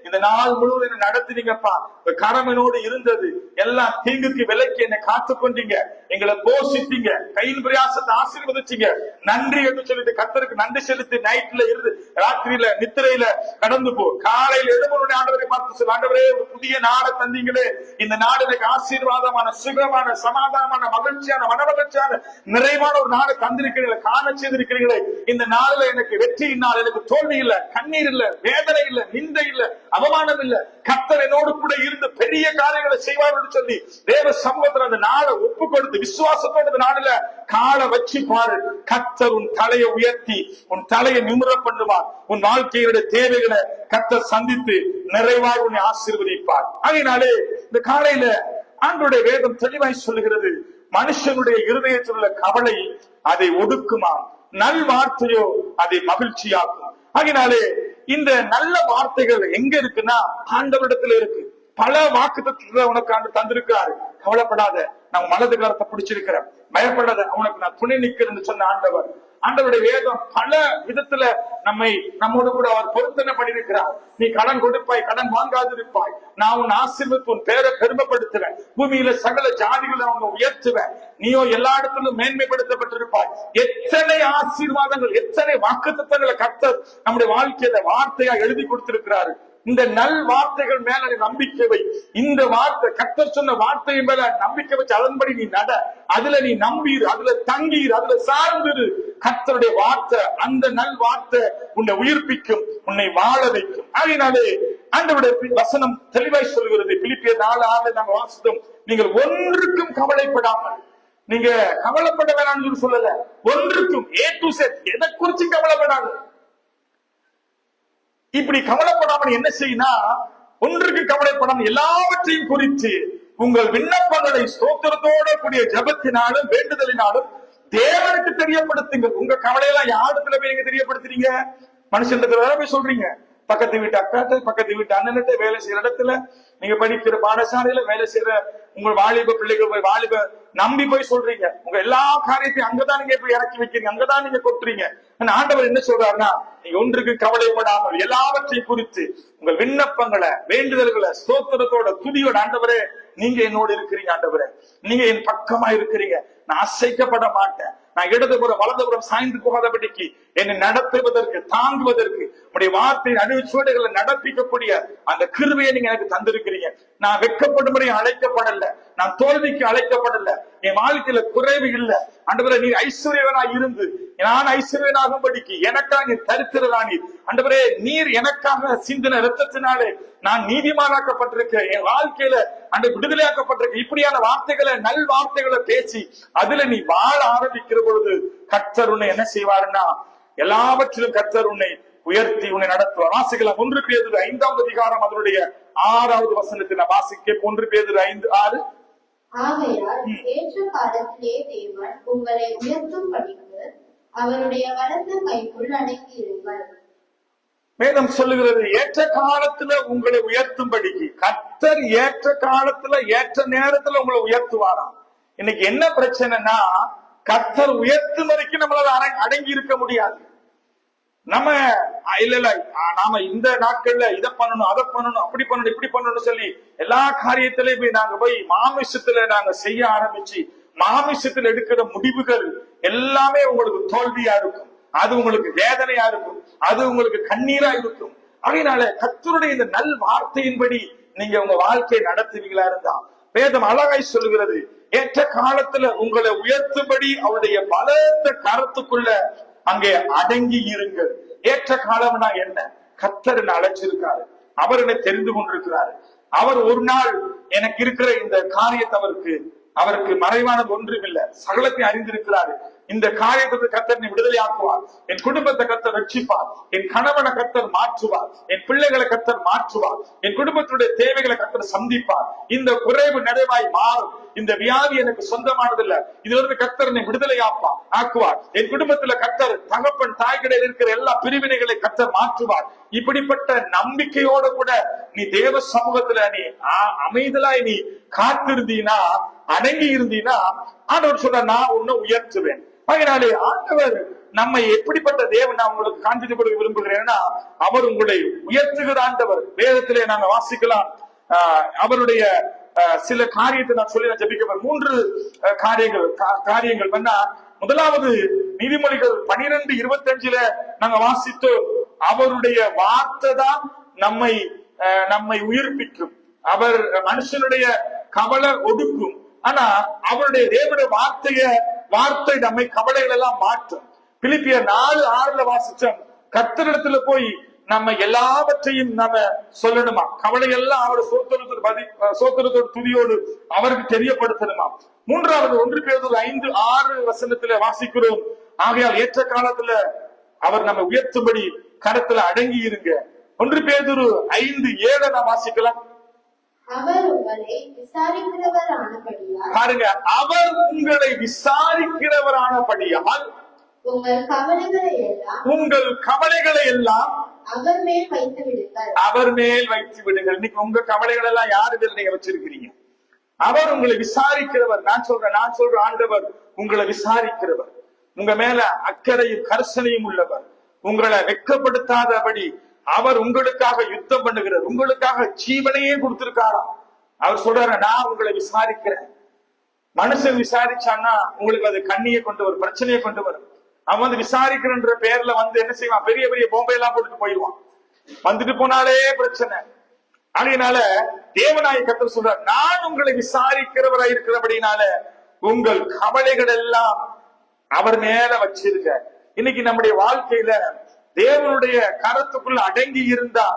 இந்த நாள் முழுவதும் நடத்தினீங்கப்பா, கடமையோடு இருந்தது எல்லாம் தீங்குக்கு விலைக்கு என்னை காத்து கொண்டீங்க, எங்களை போஷித்தீங்க, கையின் பிரயாசத்தை ஆசீர்வதிச்சீங்க, நன்றி என்று சொல்லிட்டு கர்த்தருக்கு நன்றி செலுத்தி நைட்ல இருந்து ராத்திரியில நித்திரையில கடந்து போ. காலையில் எழுபது ஆண்டவரை பார்த்து சொல்ல, ஆண்டவரே ஒரு புதிய நாளை தந்தீங்களே, இந்த நாடு எனக்கு ஆசீர்வாதமான சுகமான சமாதானமான மகிழ்ச்சியான மனமகிழ்ச்சியான நிறைவான ஒரு நாளை தந்திருக்கிறீங்களே, காண செய்திருக்கிறீங்களே. இந்த நாளில எனக்கு வெற்றியின் நாள், எனக்கு தோல்வி இல்ல, கண்ணீர் இல்ல, வேதனை இல்ல, நிந்தை இல்ல, அவமானம் இல்ல, கர்த்தர் என்னோடு கூட இருந்து பெரிய காரியங்களை செய்வார் என்று சொல்லி தேவ சமூகத்தில் அந்த நாளை ஒப்பு கொடுத்து விசுவாசத்தோடு அந்த நாளில காலை வச்சு பாரு. கர்த்தர் உன் தலையை உயர்த்தி உன் தலையை நிமிர பண்ணுவார். உன் வாழ்க்கையுடைய தேவைகளை கர்த்தர் சந்தித்து நிறைவாக உன்னை ஆசீர்வதிப்பார். அதனாலே இந்த காலையில ஆண்டவருடைய வேதம் தெளிவாய் சொல்லுகிறது, மனுஷனுடைய இருதயத்தில் உள்ள கவலை அதை ஒடுக்குமாம், நல் வார்த்தையோ அதை மகிழ்ச்சியாக்கும். அதனாலே இந்த நல்ல வார்த்தைகள் எங்க இருக்குன்னா ஆண்டவரிடத்துல இருக்கு. பல வாக்குத்தத்தத்தை உனக்கு ஆண்டு தந்திருக்கிறாரு. கவலைப்படாத, நான் மனது கரத்தை பிடிச்சிருக்கிறேன், பயப்படாத, உனக்கு நான் துணை நிக்கிறேன்னு சொன்ன ஆண்டவர். ஆண்டவருடைய வேதம் பல விதத்துல நம்மோடு கூட அவர் பொருத்தனை பண்ணியிருக்கிறார். நீ கடன் கொடுப்பாய், கடன் வாங்காதிருப்பாய், நான் உன் ஆசீர்வதித்து உன் பேரை பெருமைப்படுத்துவேன், பூமியில சகல ஜாதிகளை அவங்க உயர்த்துவேன், நீயோ எல்லா இடத்திலும் மேன்மைப்படுத்தப்பட்டிருப்பாய். எத்தனை ஆசீர்வாதங்கள், எத்தனை வாக்குத்தத்தங்களை கர்த்தர் நம்முடைய வாழ்க்கையில வார்த்தையா எழுதி கொடுத்திருக்கிறாரு. இந்த நல் வார்த்தைகள் மேல நம்பிக்கை வை. இந்த வார்த்தை கர்த்தர் சொன்ன வார்த்தை மேல நம்பிக்கை வச்சு அதன்படி நீ நட. அதுல நீ நம்பீரு, அதுல தங்கீரு, அதுல சார்ந்திரு. கர்த்தருடைய வார்த்தை, அந்த நல் வார்த்தை உன்னை உயிர்ப்பிக்கும், உன்னை வாழ வைக்கும். அதனாலே ஆண்டவருடைய வசனம் தெளிவாய் சொல்கிறது. பிலிப்பியர் 4:6 நாங்க வாசித்தோம், நீங்கள் ஒன்றுக்கும் கவலைப்படாமல், நீங்க கவலைப்பட வேணாம்னு சொல்லல, ஒன்றுக்கும் A to Z எதை குறிச்சு கவலைப்படாது. இப்படி கவலைப்படாமல் என்ன செய்யணும்? ஒன்றுக்கு கவலைப்படாமல் எல்லாவற்றையும் குறித்து உங்கள் விண்ணப்பங்களை ஸ்தோத்திரத்தோட கூடிய ஜெபத்தினாலும் வேண்டுதலினாலும் தேவனுக்கு தெரியப்படுத்துங்க. உங்க கவலையெல்லாம் யாருத்துல போய் நீங்க தெரியப்படுத்துறீங்க? மனுஷன்ல வேற போய் சொல்றீங்க. பக்கத்து வீட்டு அக்காட்ட, பக்கத்து வீட்டு அண்ணன்கிட்ட, வேலை செய்யற இடத்துல, நீங்க படிக்கிற பாடசாலையில வேலை செய்யற உங்க வாலிப பிள்ளைகள் போய் வாலிப நம்பி போய் சொல்றீங்க. உங்க எல்லா காரியத்தையும் அங்கதான் நீங்க போய் இறக்கி வைக்கிறீங்க, அங்கதான் நீங்க கொட்டுறீங்க. ஆண்டவர் என்ன சொல்றாருன்னா, நீங்க ஒன்றுக்கு கவலைப்படாமல் எல்லாவற்றையும் குறித்து உங்கள் விண்ணப்பங்களை வேண்டுதல்களை ஸ்தோத்திரத்தோட துதியோட, ஆண்டவரே நீங்க என்னோடு இருக்கிறீங்க, ஆண்டவரே நீங்க என் பக்கமா இருக்கிறீங்க, நான் அசைக்கப்பட மாட்டேன், நான் இடதுபுறம் வலதுபுறம் சாய்ந்து போகாதபடிக்கு என்னை நடத்துவதற்கு தாங்குவதற்கு உடைய வார்த்தையின் அணிச்சுவடுகளை நடப்பிக்கக்கூடிய அந்த கிருபையை நீங்க எனக்கு தந்திருக்கிறீங்க. நான் வெட்கப்படும்படி அழைக்கப்படல, நான் தோல்விக்கு அழைக்கப்படல, என் வாழ்க்கையில குறைவு இல்லை. ஆண்டவரே நீ ஐஸ்வர்யவனா இருந்து நான் ஐஸ்வர்யனாகும்படிக்கு எனக்காக நீ தரித்திரதா நீர். ஆண்டவரே நீர் எனக்காக சிந்தின இரத்தத்தினாலே நான் நீதிமானாக்கப்பட்டிருக்கேன், என் வாழ்க்கையில அந்த விடுதலையாக்கப்பட்டிருக்க. இப்படியான வார்த்தைகளை, நல் வார்த்தைகளை பேசி அதுல நீ வாழ ஆரம்பிக்கிற பொழுது கர்த்தர் உன்னை என்ன செய்வாருன்னா, எல்லாவற்றிலும் கர்த்தர் உன்னை உயர்த்தி உன்னை நடத்துவார். வாசிக்கலாம் 1 பேதுரு 5வது அதிகாரம் அதனுடைய 6வது வசனத்தில் வாசிக்க. 1 பேதுரு 5:6. ஆகையால் ஏற்ற காலத்திலே தேவன் உங்களை உயர்த்தும் படிக்கு அவருடைய வலது கைக்குள் அடங்கியிருங்கள். வேதம் சொல்லுகிறது ஏற்ற காலத்துல உங்களை உயர்த்தும்படிக்கு கர்த்தர் ஏற்ற காலத்துல ஏற்ற நேரத்துல உங்களை உயர்த்துவாராம். இன்னைக்கு என்ன பிரச்சனைனா கர்த்தர் உயர்த்தும் வரைக்கும் நம்மளால அடங்கி இருக்க முடியாது. நம்ம இல்ல நாம இந்த நாட்கள்ல இதை பண்ணணும் அதை பண்ணணும் அப்படி பண்ணணும் இப்படி பண்ணணும்னு சொல்லி எல்லா காரியத்திலையும் போய் மாமிசத்துல நாங்க செய்ய ஆரம்பிச்சு மாமிசத்துல எடுக்கிற முடிவுகள் எல்லாமே உங்களுக்கு தோல்வியா இருக்கும், அது உங்களுக்கு வேதனையா இருக்கும், அது உங்களுக்கு கண்ணீரா இருக்கும். அதனால கர்த்தருடைய இந்த நல் வார்த்தையின்படி நீங்க உங்க வாழ்க்கையை நடத்துவீங்களா இருந்தா வேதம் அழகாய் சொல்லுகிறது, ஏற்ற காலத்துல உங்களை உயர்த்தும்படி அவருடைய பலத்த கரத்துக்குள்ள அங்கே அடங்கி இருங்கள். ஏற்ற காலம்னா என்ன? கர்த்தர் என்ன அழைச்சிருக்காரு, அவர் என்னை தெரிந்து கொண்டிருக்கிறாரு. அவர் ஒரு நாள் எனக்கு இருக்கிற இந்த காரியத்தை அவருக்கு மறைவானது ஒன்றுமில்லை, சகலத்தை அறிந்திருக்கிறாரு. இந்த காரியத்தை கர்த்தர் விடுதலை ஆக்குவார், என் குடும்பத்தை கர்த்தர் ரட்சிப்பார், என் கணவனை கர்த்தர் மாற்றுவார், என் பிள்ளைகளை கர்த்தர் மாற்றுவார், என் குடும்பத்துடைய தேவைகளை கர்த்தர் சந்திப்பார். இந்த குறைவு நிறைவாய் மாறும். இந்த வியாதி எனக்கு சொந்தமானதில்ல, இதுவரை கர்த்தர் என்னை விடுதலை ஆக்குவார். என் குடும்பத்துல கர்த்தர் தகப்பன் தாய்கிடையில் இருக்கிற எல்லா பிரிவினைகளை கர்த்தர் மாற்றுவார். இப்படிப்பட்ட நம்பிக்கையோட கூட நீ தேவ சமூகத்துல நீ அமைதலாய் நீ காத்திருந்தீனா அடங்கி இருந்தீனா ஆண்டவர் சொல்ற நான் உன்னை உயர்த்துவேன். அதனாலே ஆண்டவர் நம்மை எப்படிப்பட்ட தேவன் நான் உங்களுக்கு காண்பித்து கொடுக்க விரும்புகிறேன்னா அவர் உங்களை உயர்த்துகிற ஆண்டவர். வேதத்திலே நாங்க வாசிக்கலாம் அவருடைய சில காரியத்தை நான் சொல்லி நான் ஜெபிக்க 3 காரியங்கள் பண்ணா. முதலாவது நீதிமொழிகள் 12:25 நாங்க வாசித்தோம், அவருடைய வார்த்தை தான் நம்மை உயிர்ப்பிக்கும், அவர் மனுஷனுடைய கவலை ஒடுக்கும். ஆனா அவருடைய தேவனுடைய வார்த்தை நம்மை கவலைகள் எல்லாம் மாற்றும். பிலிப்பியர் 4:6 வாசிச்சோம், கர்த்தரிடத்துல போய் நம்ம எல்லாவற்றையும் நம்ம சொல்லணுமா, கவலை எல்லாம் அவருடைய சோத்திரத்தோடு துதியோடு அவருக்கு தெரியப்படுத்தணுமா. மூன்றாவது 1 பேதுரு 5:6 வாசிக்கிறோம், ஆகையால் ஏற்ற காலத்துல அவர் நம்ம உயர்த்தும்படி கரத்துல அடங்கி இருங்க. 1 பேதுரு 5:7 நான் வாசிக்கலாம். அவர் உங்களை விசாரிக்கிறவரானபடியால் பாருங்க, அவர் உங்களை விசாரிக்கிறவரானபடியால் உங்கள் கவலைகளை எல்லாம் அவர் மேல் வைத்து விடுங்கள். அவர் மேல் வைத்து விடுங்கள். இன்னைக்கு உங்க கவலைகள் எல்லாம் யாரு மேல் நீங்க வச்சிருக்கிறீங்க? அவர் உங்களை விசாரிக்கிறவர். நான் சொல்றேன் ஆண்டவர் உங்களை விசாரிக்கிறவர், உங்க மேல அக்கறையும் கர்சனையும் உள்ளவர், உங்களை வெட்கப்படுத்தாதபடி அவர் உங்களுக்காக யுத்தம் பண்ணுகிறார், உங்களுக்காக ஜீவனையே கொடுத்திருக்காராம். அவர் சொல்றாரு, நான் உங்களை விசாரிக்கிறேன். மனுஷன் விசாரிச்சான்னா உங்களுக்கு அது கண்ணியை கொண்டு வரும், பிரச்சனையை கொண்டு வரும். அவன் விசாரிக்கிறன்ற பேர்ல என்ன செய்வான், பெரிய பெரிய பொம்பை எல்லாம் போட்டுட்டு போயிடுவான், வந்துட்டு போனாலே பிரச்சனை. அதனால தேவனாய கர்த்தர் சொல்றார், நான் உங்களை விசாரிக்கிறவராய் இருக்கிறபடினால உங்கள் கவலைகள் எல்லாம் அவர் மேல வச்சிருக்க. இன்னைக்கு நம்முடைய வாழ்க்கையில தேவனுடைய கரத்துக்குள்ள அடங்கி இருந்தா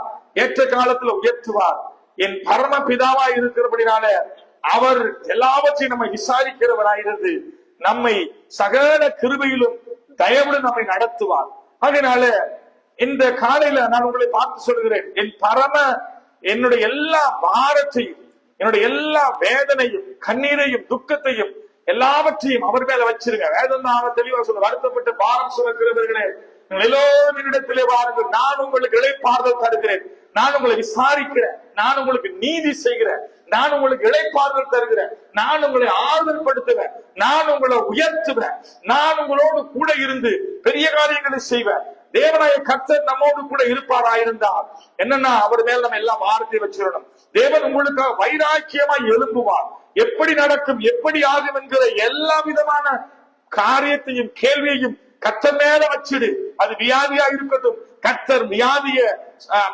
ஏற்ற காலத்துல உயர்த்துவார். என் பரம பிதாவா இருக்கிறபடினால அவர் எல்லாவற்றையும் நம்மை விசாரிக்கிறவராயிருந்து நம்மை சகல கிருபையிலும் தயவுடன் நம்மை நடத்துவார். அதனால இந்த காலையில நான் உங்களை பார்த்து சொல்கிறேன், என்னுடைய எல்லா பாரத்தையும், என்னுடைய எல்லா வேதனையும் கண்ணீரையும் துக்கத்தையும் எல்லாவற்றையும் அவர் மேல வச்சிருங்க. வேதம் தான் தெளிவா சொல்ல, வருத்தப்பட்டு பாரம் சுமக்கிறவர்களே எல்லோரும் என்னிடத்திலே வாருங்கள், நான் உங்களுக்கு இளைப்பாறுதல் தருகிறேன், நான் உங்களை விசாரிக்கிறேன், நான் உங்களுக்கு நீதி செய்கிறேன், நான் உங்களுக்கு இளைப்பாறுதல் தருகிறேன், நான் உங்களை ஆறுதல் படுத்துவேன், நான் உங்களை உயர்த்துவேன், நான் உங்களோடு கூட இருந்து பெரிய காரியங்களை செய்வேன். தேவனாய கர்த்தர் நம்மோடு கூட இருப்பாராயிருந்தால் என்னன்னா அவர் மேல நம்ம எல்லாம் வார்த்தை வச்சிடணும். தேவன் உங்களுக்கு வைராக்கியமாய் எழும்புவார். எப்படி நடக்கும், எப்படி ஆகும் என்கிற எல்லா விதமான காரியத்தையும் கேள்வியையும் கர்த்தர் மேல வச்சிடு. அது வியாதியா இருக்கட்டும், கர்த்தர் வியாதிய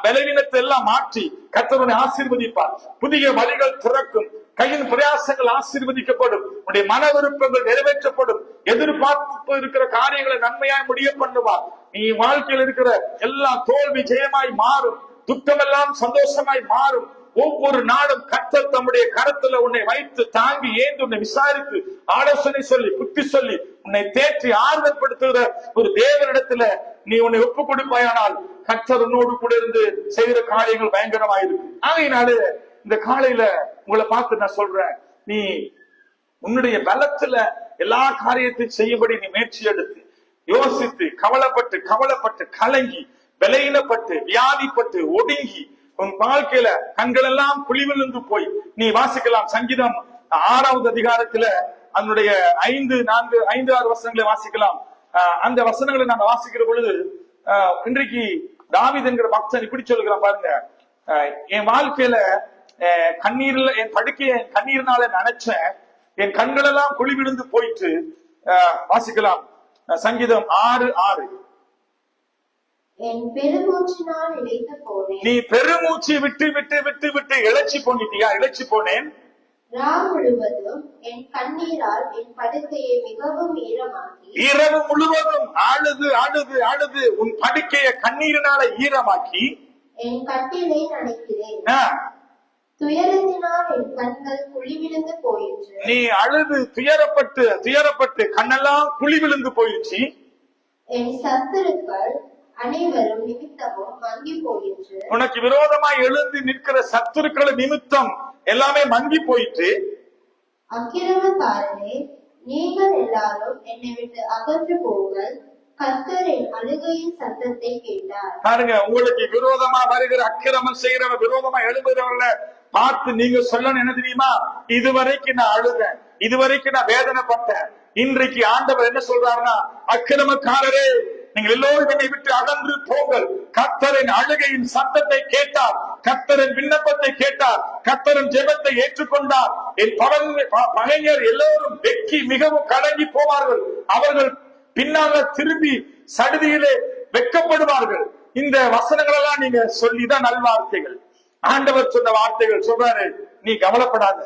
பலவீனத்தை எல்லாம் மாற்றி கர்த்தர் ஆசீர்வதிப்பார். புதிய வழிகள் திறக்கும், கையின் பிரயாசங்கள் ஆசீர்வதிக்கப்படும், உடைய மன விருப்பங்கள் நிறைவேற்றப்படும், எதிர்பார்ப்பு இருக்கிற காரியங்களை நன்மையாய் முடிய பண்ணுவார். நீ வாழ்க்கையில் இருக்கிற எல்லா தோல்வி ஜெயமாய் மாறும், துக்கம் எல்லாம் சந்தோஷமாய் மாறும். ஒவ்வொரு நாளும் கர்த்தர் தம்முடைய கரத்துல உன்னை வைத்து தாங்கி ஏந்து உன்னை விசாரித்து ஆலோசனை சொல்லி புத்தி சொல்லி உன்னை தேற்றி ஆறுதல் படுத்துகிற ஒரு தேவனிடத்துல நீ உன்னை ஒப்பு கொடுப்பாயானால் கர்த்தர் உன்னோடு கூட இருந்து செய்கிற காரியங்கள் பயங்கரமாயிருக்கு. ஆகையினால இந்த காலையில உங்களை பார்த்து நான் சொல்றேன், நீ உன்னுடைய பலத்துல எல்லா காரியத்தையும் செய்யும்படி நீ முயற்சி எடுத்து யோசித்து கவலைப்பட்டு கலங்கி விலையினப்பட்டு வியாதிப்பட்டு ஒடுங்கி உன் வாழ்க்கையில கண்கள் எல்லாம் குழிவிழுந்து போய் நீ வாசிக்கலாம். சங்கீதம் 6வது அதிகாரத்துல அதனுடைய 5-6 வசனங்களை வாசிக்கலாம். அந்த வசனங்களை நாங்க வாசிக்கிற பொழுது இன்றைக்கு தாவீது என்கிற பக்தன் இப்படி சொல்லுகிறான் பாருங்க. என் வாழ்க்கையில கண்ணீர்ல என் படுக்கைய கண்ணீர்னால நினைச்சேன், என் கண்கள் எல்லாம் குழி விழுந்து போயிட்டு. வாசிக்கலாம் சங்கீதம் 6:6. என் பெருமூச்சினால் இழைத்து போனேன். நீ பெருமூச்சு விட்டு விட்டு விட்டு விட்டு இழைச்சி போனிட்டியா? இழைச்சி போனேன். முழுவதும் என் கண்ணீரால் என் படுக்கையை மிகவும் ஈரமாக்கி. இரவு முழுவதும் அழுது அழுது அழுது உன் படுக்கையை கண்ணீரினால ஈரமாக்கி என் கட்டிலை நனைக்கிறேன். துயரத்தினால் என் கண்கள் குழி விழுந்து போயிற்று. நீ அழுது துயரப்பட்டு துயரப்பட்டு கண்ணெல்லாம் குழி விழுந்து போயிடுச்சு. என் சத்துருக்கள் அனைவரும் நிமித்தமும் மங்கி போயிற்று. உனக்கு விரோதமா எழுந்து நிற்கிற சத்துருக்கள் நிமித்தம் எல்லாமே மங்கி போயிட்டு. அக்கிரமக்காரரே, நீங்கள் எல்லாரும் என்னை விட்டு அகன்று போங்கள். கர்த்தர் என் அழுகையின் சத்தத்தை கேட்டார். பாருங்க, உங்களுக்கு விரோதமா வருகிற அக்கிரமம் செய்யறவ விரோதமா எழுதுறவங்கள பார்த்து நீங்க சொல்லணும் என்ன தெரியுமா? இதுவரைக்கும் நான் அழுதேன், இதுவரைக்கும் நான் வேதனைப்பட்டேன். இன்றைக்கு ஆண்டவர் என்ன சொல்றாருன்னா, அக்கிரமக்காரரே நீங்கள் எல்லோரும் என்னை விட்டு அகன்று போங்கள். கர்த்தரின் அழுகையின் சத்தத்தை கேட்டார், கர்த்தரின் விண்ணப்பத்தை கேட்டார், கர்த்தரின் ஜெபத்தை ஏற்றுக்கொண்டார். என் பகைஞர் எல்லோரும் வெக்கி மிகவும் கலங்கி போவார்கள். அவர்கள் பின்னால திரும்பி சடுதியிலே வெட்கப்படுவார்கள். இந்த வசனங்கள் எல்லாம் நீங்க சொல்லிதான் நல்வார்த்தைகள். ஆண்டவர் சொன்ன வார்த்தைகள் சொல்றாரு, நீ கவலைப்படாத.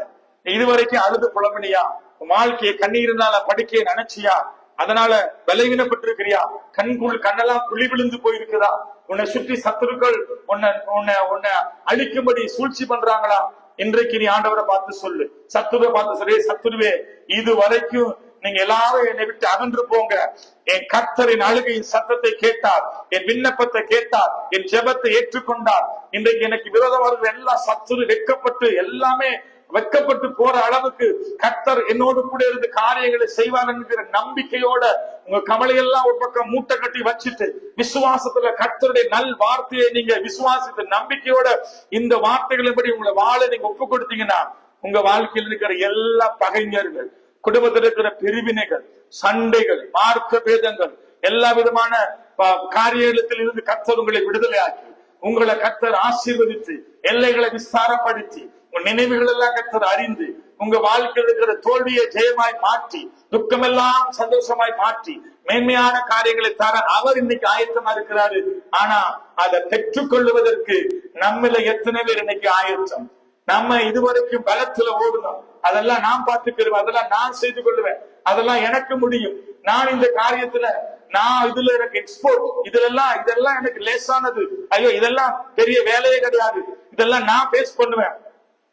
இதுவரைக்கும் அழுது புலம்பனியா? வாழ்க்கையை கண்ணீர்னால படுக்கையை நினைச்சியா? அதனால பலவீனப்பட்டிருக்கிறியா? கண்ணெல்லாம் குழி விழுந்து போயிருக்குதா? உன்னை சுற்றி சத்துருக்கள் உன்னை அழிக்கும்படி சூழ்ச்சி பண்றாங்களா? இன்றைக்கு நீ ஆண்டவரை பார்த்து சொல்லு, சத்துருவை பார்த்து சொல்லு, சத்துருவே இது வரைக்கும் நீங்க எல்லாரும் என்னை விட்டு அகன்று போங்க. என் கர்த்தரின் அழுகையின் சத்தத்தை கேட்டார், என் விண்ணப்பத்தை கேட்டார், என் ஜெபத்தை ஏற்றுக்கொண்டார். இன்றைக்கு எனக்கு விரோதமாக எல்லா சத்துரு வெட்கப்பட்டு எல்லாமே வெட்கப்பட்டு போற அளவுக்கு கர்த்தர் என்னோடு கூட இருந்து காரியங்களை செய்வார் என்கிற நம்பிக்கையோட உங்க கவலையெல்லாம் ஒரு பக்கம் மூட்டை கட்டி வச்சுட்டு விசுவாசத்துல கர்த்தருடைய நல் வார்த்தையை நீங்க விசுவாசித்த நம்பிக்கையோட இந்த வார்த்தைகளின்படி உங்களை வாழ நீங்க ஒப்பு கொடுத்தீங்கன்னா உங்க வாழ்க்கையில் இருக்கிற எல்லா பகைஞர்கள், குடும்பத்தில் இருக்கிற பிரிவினைகள், சண்டைகள், மார்க்க பேதங்கள், எல்லா விதமான காரியத்தில் இருந்து கர்த்தர் உங்களை விடுதலையாக்கி உங்களை கர்த்தர் ஆசீர்வதித்து எல்லைகளை விஸ்தாரப்படுத்தி உங்க நினைவுகள் எல்லாம் கர்த்தர் அறிந்து உங்க வாழ்க்கையில் இருக்கிற தோல்வியை ஜெயமாய் மாற்றி துக்கமெல்லாம் சந்தோஷமாய் மாற்றி மேன்மையான காரியங்களை தர அவர் இன்னைக்கு ஆயத்தமா இருக்கிறாரு. ஆனா அதை பெற்றுக்கொள்வதற்கு நம்மள எத்தனை பேர் இன்னைக்கு ஆயத்தம்? நம்ம இதுவரைக்கும் பலத்துல ஓடணும், அதெல்லாம் நான் பார்த்துக்கிறேன், அதெல்லாம் நான் செய்து கொள்ளுவேன், அதெல்லாம் எனக்கு முடியும், நான் இந்த காரியத்துல நான் இதுல எனக்கு எக்ஸ்போர்ட், இதெல்லாம் எனக்கு லேசானது, ஐயோ இதெல்லாம் பெரிய வேலையே கிடையாது, இதெல்லாம் நான் பேஸ் பண்ணுவேன்,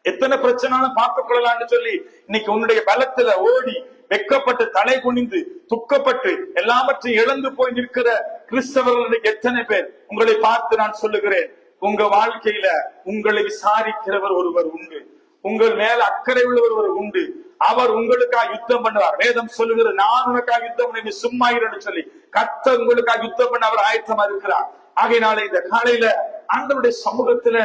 எத்தனை பிரச்சனையும் பார்த்துக் கொள்ளலாம்னு சொல்லி இன்னைக்கு உன்னுடைய பலத்துல ஓடி வெட்கப்பட்டு தலை குனிந்து துக்கப்பட்டு எல்லாவற்றையும் இழந்து போய் நிற்கிற கிறிஸ்தவர்கள் எத்தனை பேர்? உங்களை பார்த்து நான் சொல்லுகிறேன், உங்க வாழ்க்கையில உங்களை விசாரிக்கிறவர் ஒருவர் உண்டு, உங்கள் மேல அக்கறை உள்ளவர் உண்டு. அவர் உங்களுக்காக யுத்தம் பண்ணுவார். வேதம் சொல்லுகிற நான் உனக்காக யுத்தம் பண்ணி சும்மா இருன்னு சொல்லி கர்த்தர் உங்களுக்காக யுத்தம் பண்ண அவர் ஆயத்தமா இருக்கிறார். ஆகையினால இந்த காலையில ஆண்டவருடைய சமூகத்துல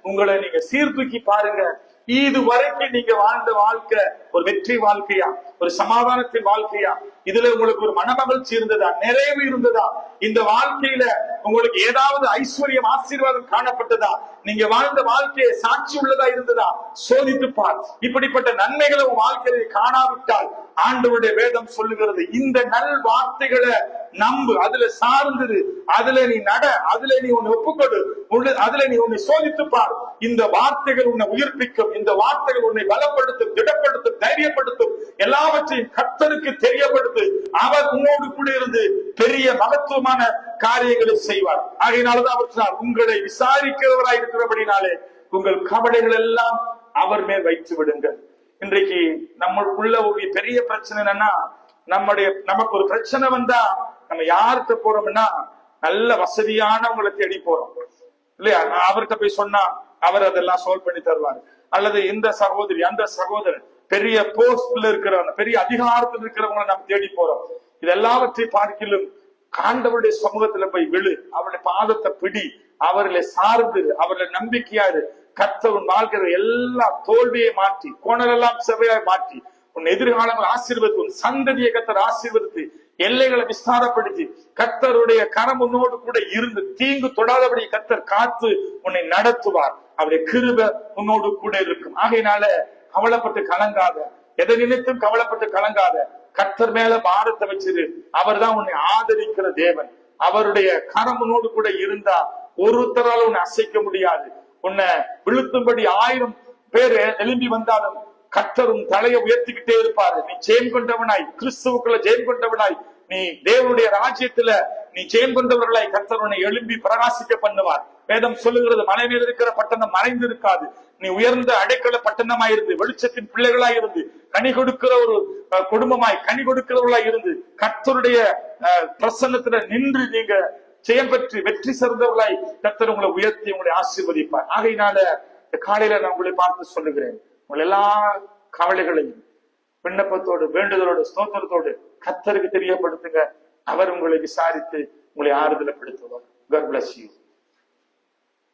உங்களை நீங்க சீர்தூக்கி பாருங்க. இது வரைக்கும் நீங்க வாழ்ந்த வாழ்க்கை ஒரு வெற்றி வாழ்க்கையா, ஒரு சமாதானத்தின் வாழ்க்கையா? இதுல உங்களுக்கு ஒரு மனமகிழ்ச்சி இருந்ததா? நிறைவு இருந்ததா? இந்த வாழ்க்கையில உங்களுக்கு ஏதாவது ஐஸ்வர்யம் ஆசீர்வாதம் காணப்பட்டதா? நீங்க வாழ்ந்த வாழ்க்கையை சாட்சி உள்ளதா இருந்ததா? சோதித்து பார். இப்படிப்பட்ட நன்மைகளை உன் வாழ்க்கையை காணாவிட்டால் ஆண்டவருடைய வேதம் சொல்லுகிறது, இந்த நல் வார்த்தைகளை நம்பு, அதுல சார்ந்தது, அதுல நீ நட, அதுல நீ உன்னை ஒப்புக்கொடு, அதுல நீ உன்னை சோதித்து பார். இந்த வார்த்தைகள் உன்னை உயிர்ப்பிக்கும், இந்த வார்த்தைகள் உன்னை பலப்படுத்தும், திடப்படுத்தும், தைரியப்படுத்தும், எல்லாவற்றையும் கர்த்தருக்கு தெரியப்படுத்து. அவர் உன்னோடு கூட இருந்து பெரிய மகத்துவமான காரியங்களை செய்வார். ஆகையினாலதான் அவர் சொன்னார், உங்களை விசாரிக்கிறவராய் இருக்கிறபடினாலே உங்கள் கவலைகள் எல்லாம் அவர் மேல் வைத்து விடுங்கள். இன்றைக்கு நம்மளுக்குள்ள ஒரு பெரிய பிரச்சனை என்னன்னா, நமக்கு ஒரு பிரச்சனை வந்தா நம்ம யார்கிட்ட போறோம்னா நல்ல வசதியானவங்களை தேடி போறோம் இல்லையா? அவர்கிட்ட போய் சொன்னா அவர் அதெல்லாம் சால்வ் பண்ணி தருவார். அல்லது இந்த சகோதரி அந்த சகோதரன் பெரிய போஸ்ட்ல இருக்கிறவங்க, பெரிய அதிகாரத்தில் இருக்கிறவங்களை நம்ம தேடி போறோம். இது எல்லாவற்றை பார்க்கிலும் ஆண்டவருடைய சமூகத்துல போய் விழு, அவருடைய பாதத்தை பிடி, அவர்களை சார்ந்து அவர்களை நம்பிக்கையாரு. கர்த்தர் உன் வாழ்க்கையில எல்லா தோல்வியை மாற்றி, கோணலெல்லாம் செவையாய் மாற்றி, உன் எதிர்காலங்கள் ஆசீர்வதித்து, உன் சந்ததியை கர்த்தர் ஆசீர்வதித்து, எல்லைகளை விஸ்தாரப்படுத்தி, கர்த்தருடைய கரம் உன்னோடு கூட இருந்து தீங்கு தொடாதபடி கர்த்தர் காத்து உன்னை நடத்துவார். அவருடைய கிருபை உன்னோடு கூட இருக்கும். ஆகையினால கவலைப்பட்டு கலங்காத, எதை நினைத்தும் கவலைப்பட்டு கலங்காத. கர்த்தர் மேல பாரத்தை வச்சிரு. அவர் தான் உன்னை ஆதரிக்கிற தேவன். அவருடைய கரம் உன்னோடு கூட இருந்தா ஒருத்தரால உன்னை அசைக்க முடியாது. உன்னை விழுத்தும்படி 1000 பேர் எழும்பி வந்தாலும் கர்த்தர் உன் தலையை உயர்த்திக்கிட்டே இருப்பாரு. நீ ஜெயம் கொண்டவனாய், கிறிஸ்துவுக்குள்ள ஜெயம் கொண்டவனாய், நீ தேவனுடைய ராஜ்யத்துல நீ ஜெயம் கொண்டவர்களாய் கர்த்தர் உன்னை எழும்பி பிரகாசிக்க பண்ணுவார். வேதம் சொல்லுகிறது, மலை மேல் இருக்கிற பட்டணம் மறைந்து இருக்காது. நீ உயர்ந்த அடைக்கல பட்டணமாயிருந்து, வெளிச்சத்தின் பிள்ளைகளாய் இருந்து, கனி கொடுக்கிற ஒரு குடும்பமாய், கனி கொடுக்கிறவர்களாய் இருந்து, கர்த்தருடைய பிரசன்னத்துல நின்று நீங்க ஜெயம் பெற்று வெற்றி சிறந்தவர்களாய் கர்த்தர் உங்களை உயர்த்தி உங்களை ஆசீர்வதிப்பார். ஆகையினால இந்த காலையில நான் உங்களை பார்த்து சொல்லுகிறேன், உங்கள் எல்லா கவலைகளையும் விண்ணப்பத்தோடு, வேண்டுதலோடு, ஸ்தோத்திரத்தோடு கர்த்தருக்கு தெரியப்படுத்துங்க. அவர் உங்களை விசாரித்து உங்களை ஆறுதலப்படுத்துவார். God bless you.